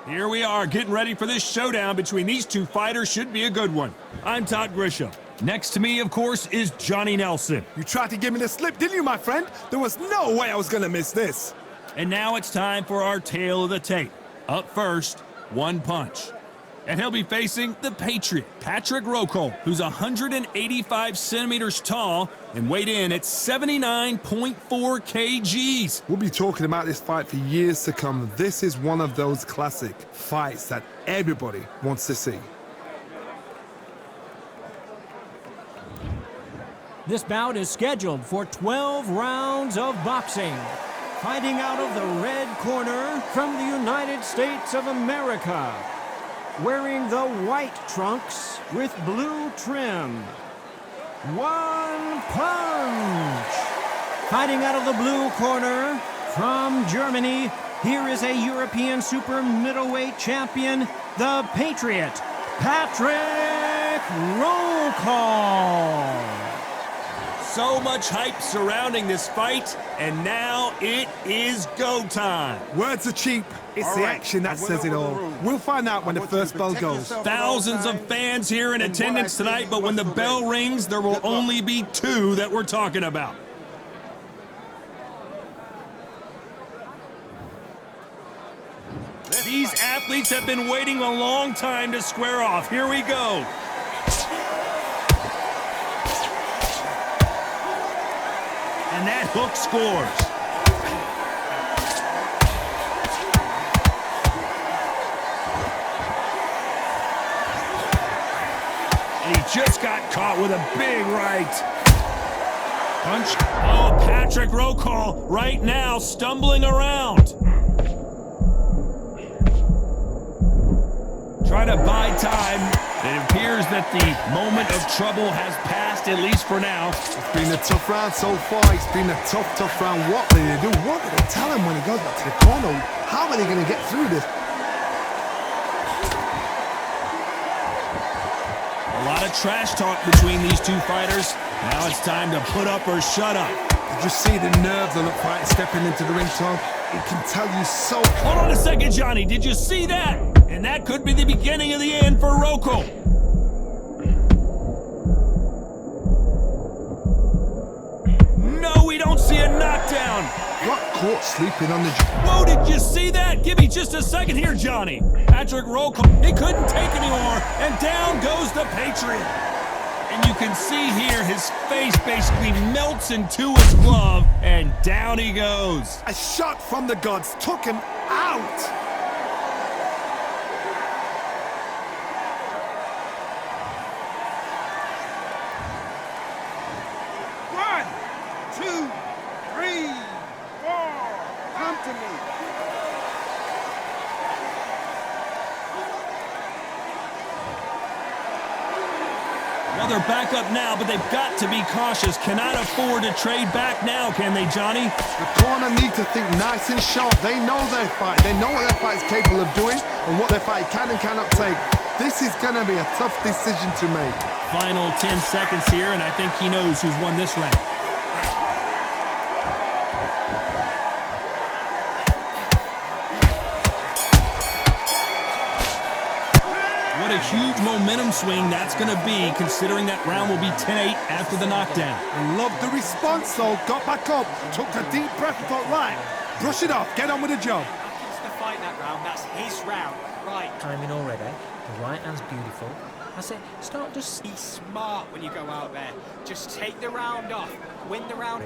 Here we are, getting ready for this showdown between these two fighters. Should be a good one. I'm Todd Grisham. Next to me, of course, is Johnny Nelson. You tried to give me the slip, didn't you, my friend? There was no way I was gonna miss this. And now it's time for our tale of the tape. Up first, One Punch. And he'll be facing the Patriot, Patrick Rokohl, who's 185 centimeters tall and weighed in at 79.4 kgs. We'll be talking about this fight for years to come. This is one of those classic fights that everybody wants to see. This bout is scheduled for 12 rounds of boxing. Fighting out of the red corner from the United States of America, wearing the white trunks with blue trim, One Punch. Fighting out of the blue corner from Germany, here is a European super middleweight champion, the Patriot, Patrick Rokohl. So much hype surrounding this fight, and now it is go time. Words are cheap. It's the action that says it all. We'll find out when the first bell goes. Thousands of fans here in attendance tonight, but when the bell rings, there will only be two that we're talking about. These athletes have been waiting a long time to square off. Here we go. And that hook scores. And he just got caught with a big right. Punch. Oh, Patrick Rokohl right now stumbling around. Try to buy time. It appears that the moment of trouble has passed, at least for now. It's been a tough round so far. It's been a tough round. What do they do? What do they tell him when he goes back to the corner? How are they going to get through this? A lot of trash talk between these two fighters. Now it's time to put up or shut up. Did you see the nerves of the fight stepping into the ring, Tom? It can tell you so. Hold on a second, Johnny. Did you see that? And that could be the beginning of the end for Rokohl. No, we don't see a knockdown. Got caught sleeping on the... Whoa, did you see that? Give me just a second here, Johnny. Patrick Rokohl, he couldn't take anymore, and down goes the Patriot. And you can see here his face basically melts into his glove, and down he goes. A shot from the gods took him out. One, two, three, four. Come to me. Well, they're back up now, but they've got to be cautious. Cannot afford to trade back now, can they, Johnny? The corner need to think nice and sharp. They know their fight. They know what their fight is capable of doing and what their fight can and cannot take. This is going to be a tough decision to make. Final 10 seconds here, and I think he knows who's won this round. What a huge momentum swing that's going to be, considering that round will be 10-8 after the knockdown. Love the response, though. Got back up, took a deep breath and thought, right, brush it off, get on with the job. It's the fight that round, that's his round. Right. Timing already. The right hand's beautiful. I say, start just... Be smart when you go out there. Just take the round off. Win the round.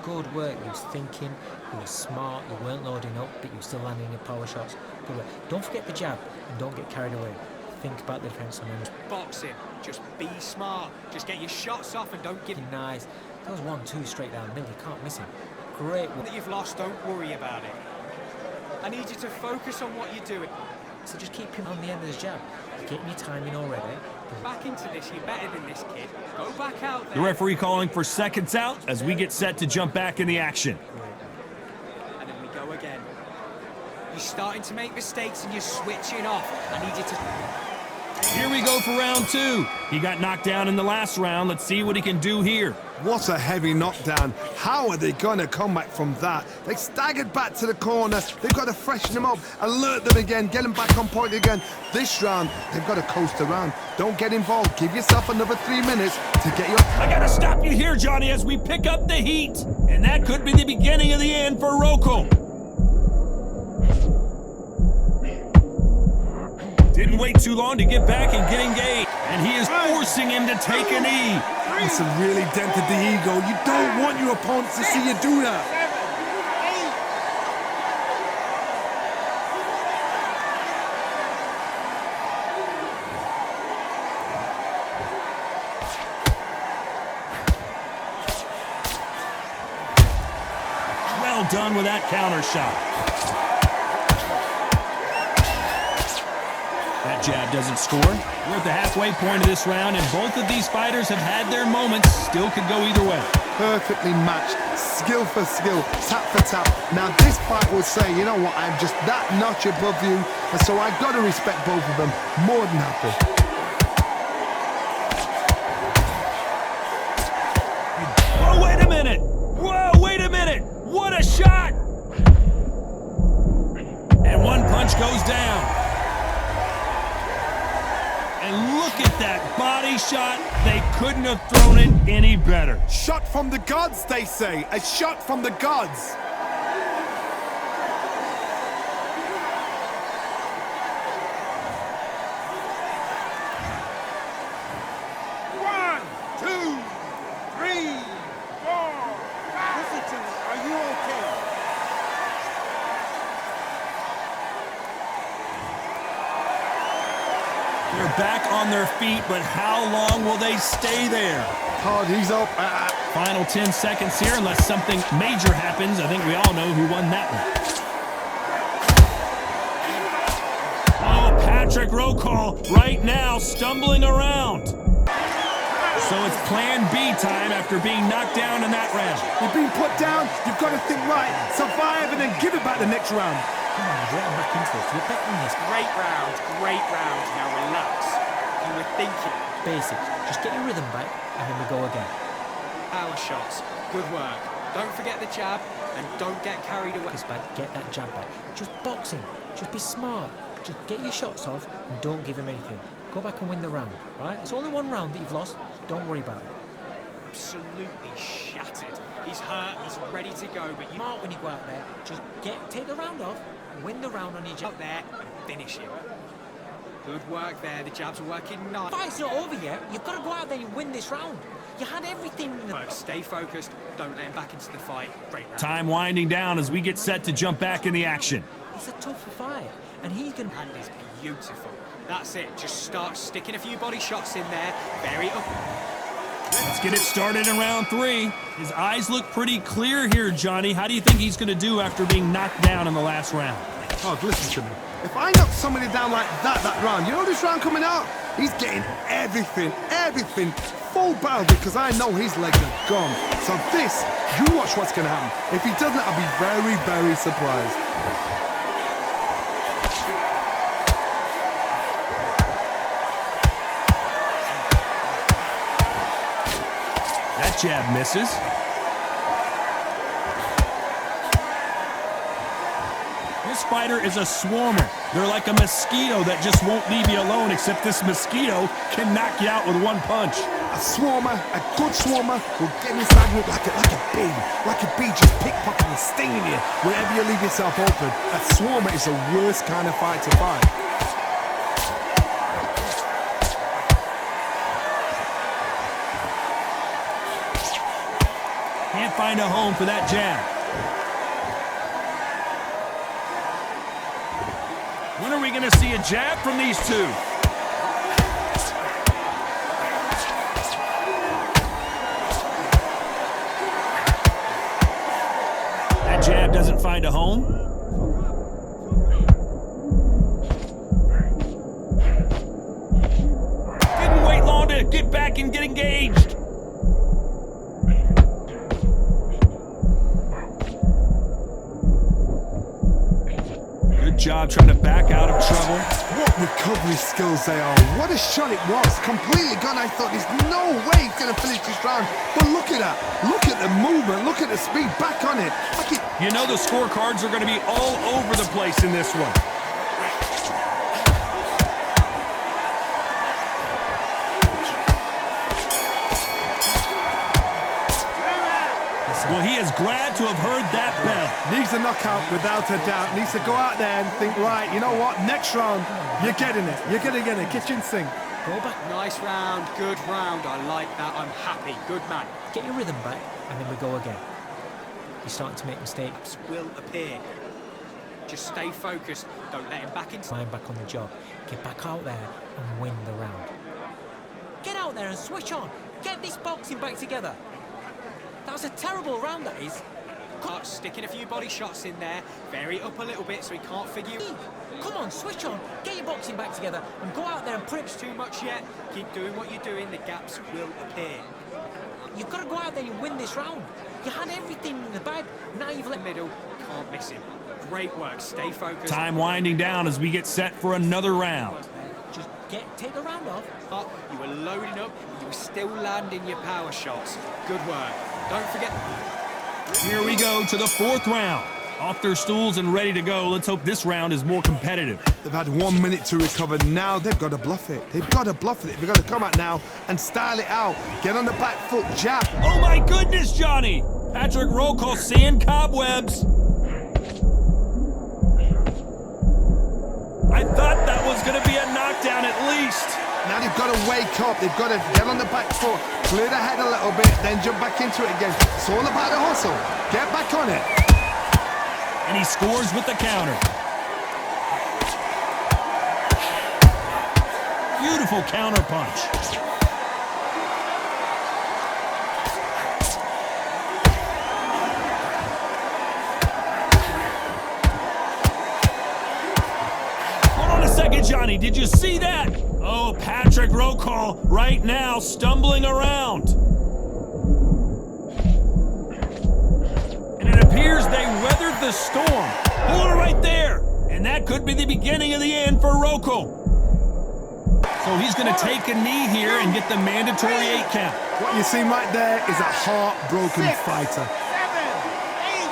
Good work. You was thinking, you were smart, you weren't loading up, but you were still landing your power shots. Good work. Don't forget the jab and don't get carried away. Think about the defense on them. Boxing. Just be smart. Just get your shots off and don't give... Nice. That was 1-2 straight down the middle. You can't miss him. Great work. That you've lost, don't worry about it. I need you to focus on what you're doing. So just keep him on the end of his jab. Getting your timing already. Back into this, you're better than this kid. Go back out there. The referee calling for seconds out as we get set to jump back in the action. And then we go again. You're starting to make mistakes and you're switching off. I need you to... Here we go for round 2. He got knocked down in the last round. Let's see what he can do here. What a heavy knockdown. How are they going to come back from that? They staggered back to the corner. They've got to freshen them up, alert them again, get them back on point again. This round, they've got to coast around. Don't get involved. Give yourself another 3 minutes to get your... I gotta stop you here, Johnny, as we pick up the heat. And that could be the beginning of the end for Rokohl. Didn't wait too long to get back and get engaged. And he is forcing him to take a knee. It's really dented the ego. You don't want your opponents to see you do that. 7, 8. Well done with that counter shot. That jab doesn't score. We're at the halfway point of this round, and both of these fighters have had their moments. Still could go either way. Perfectly matched, skill for skill, tap for tap. Now this fight will say, you know what, I'm just that notch above you, and so I've got to respect both of them. More than happy. Oh, wait a minute! Whoa, wait a minute! What a shot! And one punch goes down. And look at that body shot. They couldn't have thrown it any better. Shot from the gods, they say. A shot from the gods. One, two, three, four. Listen to me. Are you okay? They're back on their feet, but how long will they stay there? Hard, he's up. Final 10 seconds here, unless something major happens. I think we all know who won that one. Oh, Patrick Rokohl right now stumbling around. So it's plan B time after being knocked down in that round. You've been put down, you've got to think right, survive, and then give it back the next round. Come on, you're getting back into this. You're betting this. Great round, great round. Now relax. You were thinking. Basics. Just get your rhythm back, and then we go again. Power shots. Good work. Don't forget the jab, and don't get carried away. It's back. Get that jab back. Just boxing. Just be smart. Just get your shots off, and don't give him anything. Go back and win the round, right? It's only one round that you've lost. Don't worry about it. Absolutely shattered. He's hurt. He's ready to go, but you Smart when you go out there. Just take the round off, win the round on your jab. out there and finish him. Good work there. The jabs are working nice. Fight's not over yet. You've got to go out there and win this round. You had everything in the... Stay focused. Don't let him back into the fight. Great round. Time winding down as we get set to jump back in the action. It's a tough fight, and he can... Hand is beautiful. That's it. Just start sticking a few body shots in there. Bury it up. Let's get it started in round 3. His eyes look pretty clear here, Johnny. How do you think he's going to do after being knocked down in the last round? Oh, listen to me. If I knock somebody down like that round, you know this round coming out? He's getting everything, full battle, because I know his legs are gone. So this, you watch what's going to happen. If he doesn't, I'll be very, very surprised. That jab misses. This fighter is a swarmer. They're like a mosquito that just won't leave you alone, except this mosquito can knock you out with one punch. A swarmer, a good swarmer, will get inside you like a bee. Like a bee just pickpocketing and stinging you wherever you leave yourself open. A swarmer is the worst kind of fight to fight. Can't find a home for that jab. When are we going to see a jab from these two? That jab doesn't find a home. Didn't wait long to get back and get engaged. job trying to back out of trouble. What recovery skills they are. What a shot it was. Completely gone. I thought there's no way he's going to finish this round. But look at that. Look at the movement. Look at the speed. Back on it. You know the scorecards are going to be all over the place in this one. Well, he is glad to have heard that bell. Needs a knockout without a doubt. Needs to go out there and think, right, you know what? Next round, you're getting it. You're going to get it. Kitchen sink. Go back. Nice round. Good round. I like that. I'm happy. Good man. Get your rhythm back, and then we go again. You're starting to make mistakes. Will appear. Just stay focused. Don't let him back into... Mind back on the job. Get back out there and win the round. Get out there and switch on. Get this boxing back together. That was a terrible round, that is. Sticking a few body shots in there. Vary it up a little bit so he can't figure... Come on, switch on. Get your boxing back together and go out there and print. Too much yet. Keep doing what you're doing. The gaps will appear. You've got to go out there and win this round. You had everything in the bag. Now you've let... Middle. Can't miss him. Great work. Stay focused. Time winding down as we get set for another round. Just take the round off. You were loading up. You were still landing your power shots. Good work. Don't forget... Here we go to the fourth round. Off their stools and ready to go. Let's hope this round is more competitive. They've had 1 minute to recover. Now they've got to bluff it. They've got to bluff it. They've got to come out now and style it out. Get on the back foot, jab. Oh my goodness, Johnny! Patrick Rokohl seeing cobwebs. I thought that was going to be a knockdown at least. Now they've got to wake up. They've got to get on the back foot, clear the head a little bit, then jump back into it again. It's all about the hustle. Get back on it. And he scores with the counter. Beautiful counter punch. Hold on a second, Johnny. Did you see that? Oh, Patrick Rokohl right now stumbling around. And it appears they weathered the storm. Hold it right there. And that could be the beginning of the end for Rokohl. So he's going to take a knee here and get the mandatory 8 count. What you see right there is a heartbroken fighter. 7, 8.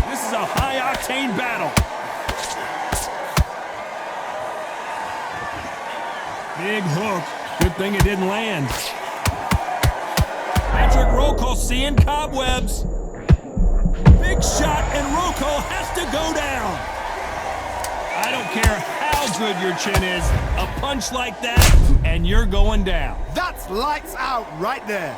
This is a high-octane battle. Big hook. Good thing it didn't land. Patrick Rokohl seeing cobwebs. Big shot, and Rokohl has to go down. I don't care how good your chin is. A punch like that, and you're going down. That's lights out right there.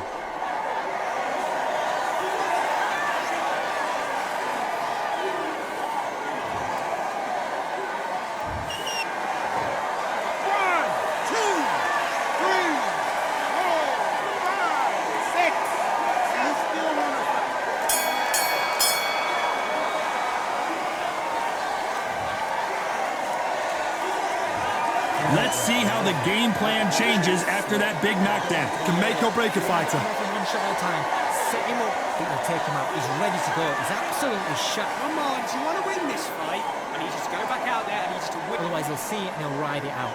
Let's see how the game plan changes after that big knockdown. Can make or break a fighter. One shot at a time. Set him up. I think they'll take him out. He's ready to go. He's absolutely shot. Come on, do you want to win this fight? I need you to go back out there. I need you to win. Otherwise, he'll see it and he'll ride it out.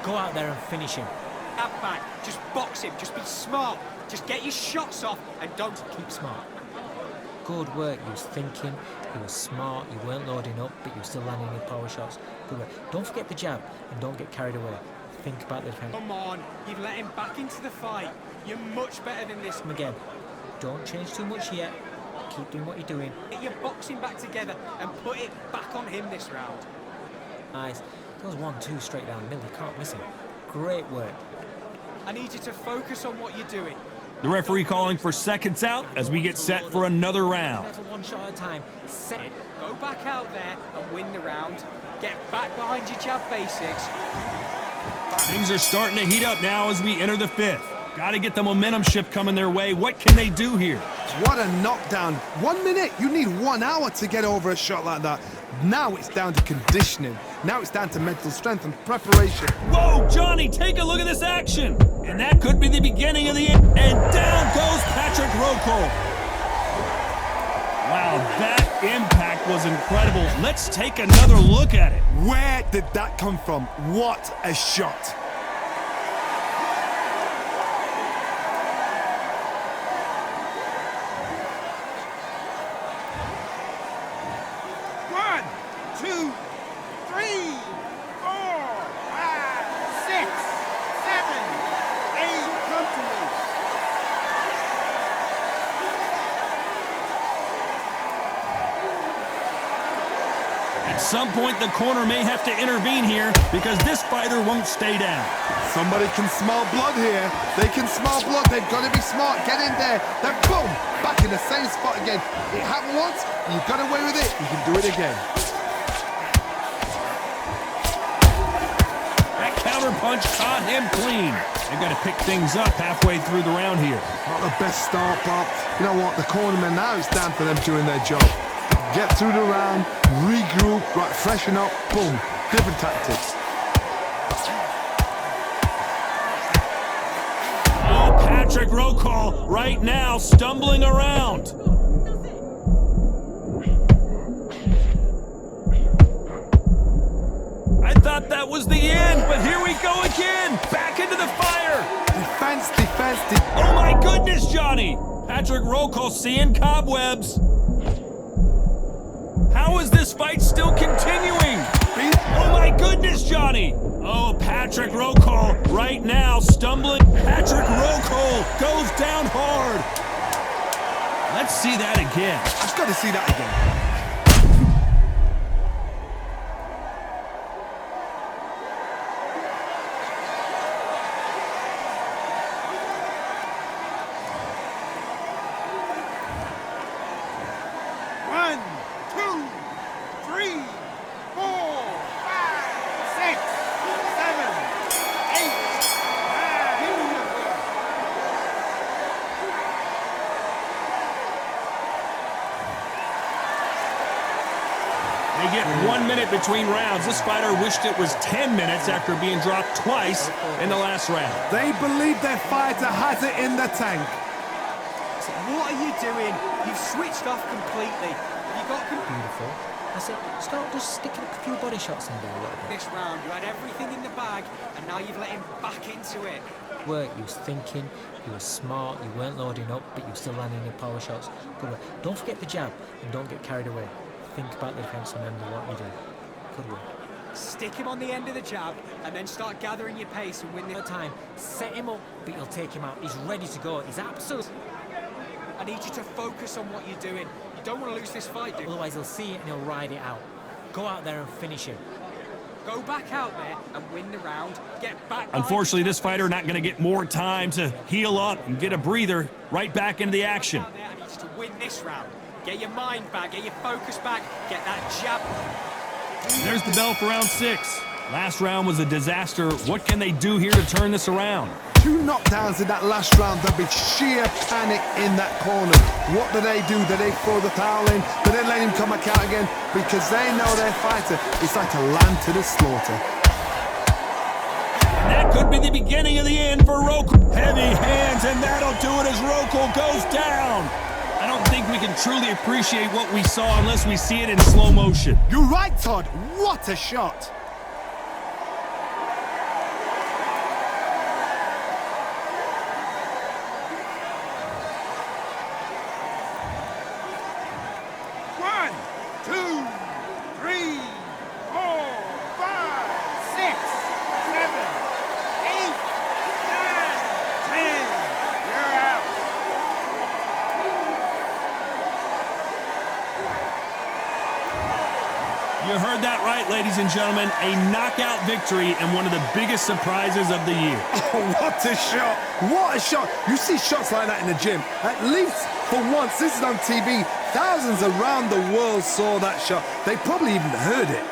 Go out there and finish him. Up back. Just box him. Just be smart. Just get your shots off and don't Keep smart. Good work. You was thinking. You were smart. You weren't loading up, but you were still landing your power shots. Good work. Don't forget the jab and don't get carried away. Think about the defense. Come on, you've let him back into the fight. You're much better than this. Again, don't change too much yet. Keep doing what you're doing. Get your boxing back together and put it back on him this round. Nice. Those 1-2 straight down the middle. You can't miss him. Great work. I need you to focus on what you're doing. The referee calling for seconds out as we get set for another round. That's one shot at a time. Set it. Go back out there and win the round. Get back behind your jab basics. Things are starting to heat up now as we enter the fifth. Got to get the momentum shift coming their way. What can they do here? What a knockdown. 1 minute. You need 1 hour to get over a shot like that. Now it's down to conditioning. Now it's down to mental strength and preparation. Whoa, Johnny, take a look at this action. And that could be the beginning of the end. And down goes Patrick Rokohl. Wow, that impact was incredible. Let's take another look at it. Where did that come from? What a shot. One, two, three, four, five, six, seven, eight. Come to me. At some point, the corner may have to intervene here because this fighter won't stay down. Somebody can smell blood here. They can smell blood. They've got to be smart. Get in there. Then boom, back in the same spot again. It happened once. You got away with it. You can do it again. That counter punch caught him clean. They've got to pick things up halfway through the round here. Not the best start, but you know what? The cornermen now, it's down for them doing their job. Get through the round, regroup, right, freshen up, boom. Different tactics. Oh, Patrick Rokohl right now stumbling around. I thought that was the end, but here we go again. Back into the fire. Defense. Oh my goodness, Johnny. Patrick Rokohl seeing cobwebs. How is this fight still continuing? Oh my goodness, Johnny! Oh, Patrick Rokohl right now stumbling. Patrick Rokohl goes down hard. Let's see that again. I've got to see that again. One, two, three, four, five, six, seven, eight, nine. They get 1 minute between rounds. This fighter wished it was 10 minutes after being dropped twice in the last round. They believe their fighter has it in the tank. What are you doing? You've switched off completely. You got Beautiful. I said, start just sticking a few body shots in there a little bit. this round. You had everything in the bag, and now you've let him back into it. Work, you was thinking, you were smart, you weren't loading up, but you were still landing your power shots. Good work. Don't forget the jab, and don't get carried away. Think about the defense and remember what you do. Good work. Stick him on the end of the jab, and then start gathering your pace and win the Time, set him up, but you'll take him out. He's ready to go. He's absolutely... I need you to focus on what you're doing. You don't want to lose this fight, dude. Otherwise, he'll see it and he'll ride it out. Go out there and finish him. Go back out there and win the round. Get back. Unfortunately, this fighter not going to get more time to heal up and get a breather. Right back into the action. Out there, I need you to win this round. Get your mind back, get your focus back, get that jab. There's the bell for round 6. Last round was a disaster. What can they do here to turn this around? 2 knockdowns in that last round. There'll be sheer panic in that corner. What do? Do they throw the towel in? Do they let him come back out again? Because they know their fighter. It's like a lamb to the slaughter. That could be the beginning of the end for Rokohl. Heavy hands, and that'll do it as Rokohl goes down. I don't think we can truly appreciate what we saw unless we see it in slow motion. You're right, Todd. What a shot. One, two, three, four, five, six, seven, eight, nine, 10. You're out. You heard that right, ladies and gentlemen. A knockout victory and one of the biggest surprises of the year. Oh, what a shot. What a shot. You see shots like that in the gym. At least for once, this is on TV. Thousands around the world saw that shot. They probably even heard it.